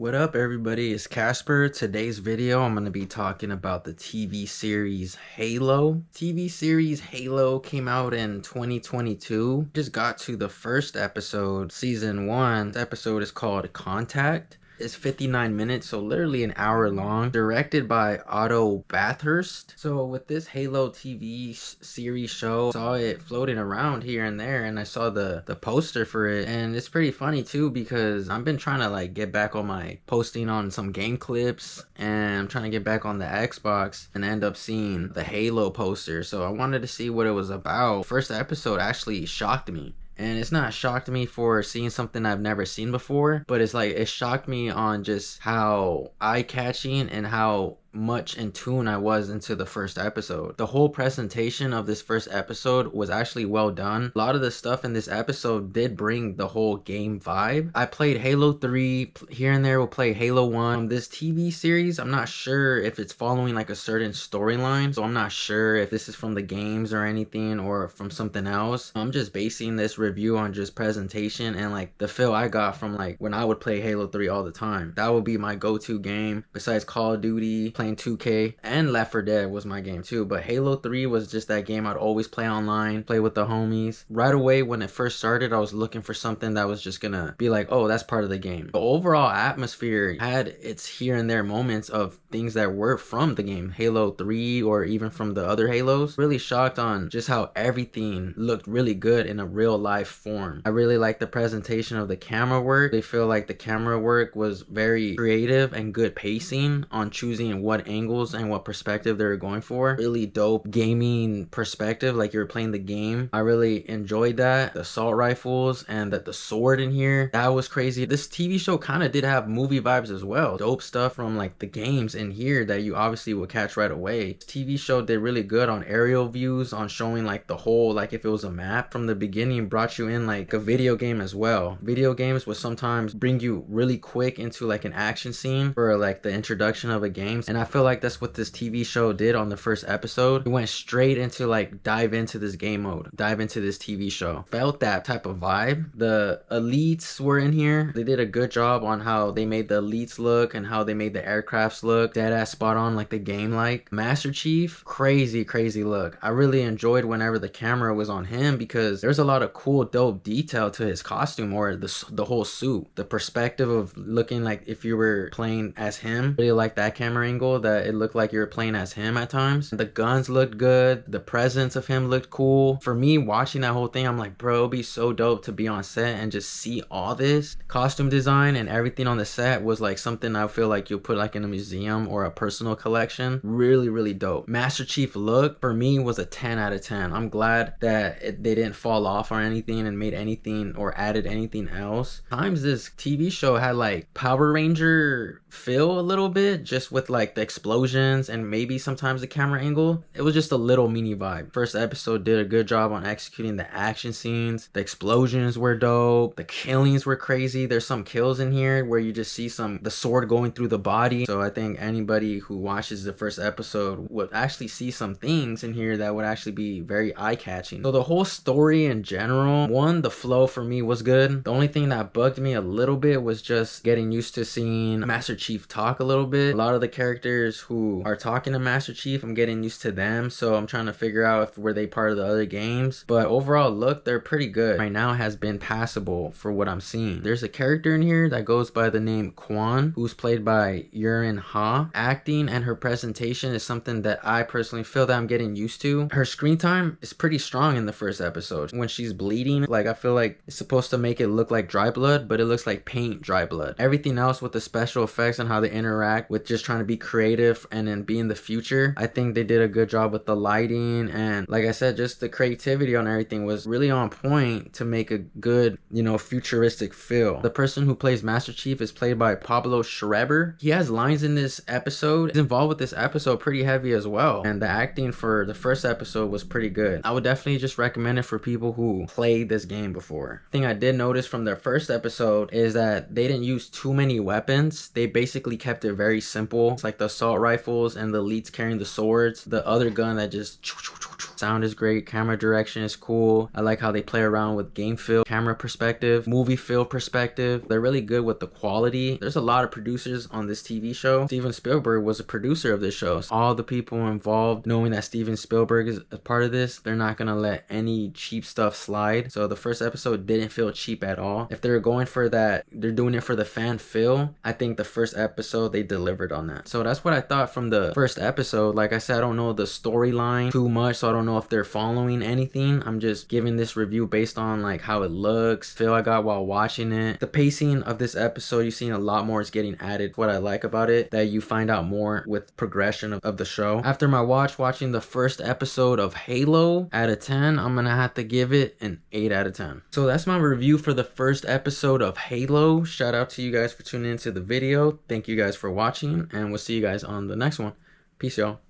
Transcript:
What up, everybody? It's Casper. Today's video, I'm going to be talking about the TV series Halo. TV series Halo came out in 2022. Just got to the first episode, season 1. The episode is called Contact. It's 59 minutes, so literally an hour long. Directed by Otto Bathurst. So with this Halo TV series show, I saw it floating around here and there, and I saw the poster for it, and it's pretty funny too because I've been trying to like get back on my posting on some game clips, and I'm trying to get back on the Xbox and end up seeing the Halo poster. So I wanted to see what it was about. First episode actually shocked me. And it's not shocked me for seeing something I've never seen before, but it's like it shocked me on just how eye-catching and how much in tune I was into the first episode. The whole presentation of this first episode was actually well done. A lot of the stuff in this episode did bring the whole game vibe. I played Halo 3, here and there we'll play Halo 1. This TV series, I'm not sure if it's following like a certain storyline, so I'm not sure if this is from the games or anything or from something else. I'm just basing this review on just presentation and like the feel I got from like when I would play Halo 3 all the time. That would be my go-to game besides Call of Duty, playing 2K, and Left 4 Dead was my game too, but Halo 3 was just that game I'd always play online, play with the homies. Right away when it first started, I was looking for something that was just gonna be like, oh, that's part of the game. The overall atmosphere had its here and there moments of things that were from the game, Halo 3 or even from the other Halos. Really shocked on just how everything looked really good in a real life form. I really like the presentation of the camera work. They feel like the camera work was very creative and good pacing on choosing what angles and what perspective they were going for. Really dope gaming perspective, like you were playing the game. I really enjoyed that. The assault rifles and the sword in here, that was crazy. This TV show kind of did have movie vibes as well. Dope stuff from like the games in here that you obviously would catch right away. This TV show did really good on aerial views, on showing like the whole, like if it was a map from the beginning, brought you in like a video game as well. Video games would sometimes bring you really quick into like an action scene for like the introduction of a game, and I feel like that's what this TV show did on the first episode. It went straight into like dive into this game mode, dive into this TV show. Felt that type of vibe. The elites were in here. They did a good job on how they made the elites look and how they made the aircrafts look dead ass spot on, like the game. Like Master Chief, crazy look. I really enjoyed whenever the camera was on him because there's a lot of cool dope detail to his costume or the whole suit. The perspective of looking like if you were playing as him, really like that camera angle, that it looked like you were playing as him at times. The guns looked good. The presence of him looked cool. For me, watching that whole thing, I'm like, bro, it'd be so dope to be on set and just see all this. Costume design and everything on the set was like something I feel like you'll put like in a museum or a personal collection. Really dope. Master Chief look for me was a 10 out of 10. I'm glad that they didn't fall off or anything and made anything or added anything else. Times this TV show had like Power Ranger feel a little bit, just with like the explosions and maybe sometimes the camera angle. It was just a little mini vibe. First episode did a good job on executing the action scenes. The explosions were dope. The killings were crazy. There's some kills in here where you just see the sword going through the body. So I think anybody who watches the first episode would actually see some things in here that would actually be very eye-catching. So the whole story in general, one, the flow for me was good. The only thing that bugged me a little bit was just getting used to seeing Master Chief talk a little bit. A lot of the characters who are talking to Master Chief, I'm getting used to them, so I'm trying to figure out if were they part of the other games. But overall look, they're pretty good. Right now has been passable for what I'm seeing. There's a character in here that goes by the name Quan, who's played by Yurin Ha. Acting and her presentation is something that I personally feel that I'm getting used to. Her screen time is pretty strong in the first episode. When she's bleeding, like I feel like it's supposed to make it look like dry blood, but it looks like paint dry blood. Everything else with the special effects and how they interact with just trying to be creative and then be in the future, I think they did a good job with the lighting, and like I said, just the creativity on everything was really on point to make a good, futuristic feel. The person who plays Master Chief is played by Pablo Schreiber. He has lines in this episode. He's involved with this episode pretty heavy as well, and the acting for the first episode was pretty good. I would definitely just recommend it for people who played this game before. Thing I did notice from their first episode is that they didn't use too many weapons. They basically kept it very simple. It's like the assault rifles and the elites carrying the swords. The other gun that just sound is great, camera direction is cool. I like how they play around with game feel, camera perspective, movie feel perspective. They're really good with the quality. There's a lot of producers on this TV show. Steven Spielberg was a producer of this show. So all the people involved, knowing that Steven Spielberg is a part of this, they're not gonna let any cheap stuff slide. So the first episode didn't feel cheap at all. If they're going for that, they're doing it for the fan feel, I think the first episode they delivered on that. So that's what I thought from the first episode. Like I said, I don't know the storyline too much, so I don't know if they're following anything. I'm just giving this review based on like how it looks, feel I got while watching it. The pacing of this episode, you've seen a lot more is getting added. What I like about it, that you find out more with progression of the show. After my watching the first episode of Halo, out of 10, I'm gonna have to give it an 8 out of 10. So that's my review for the first episode of Halo. Shout out to you guys for tuning into the video. Thank you guys for watching, and we'll see you guys on the next one. Peace, y'all.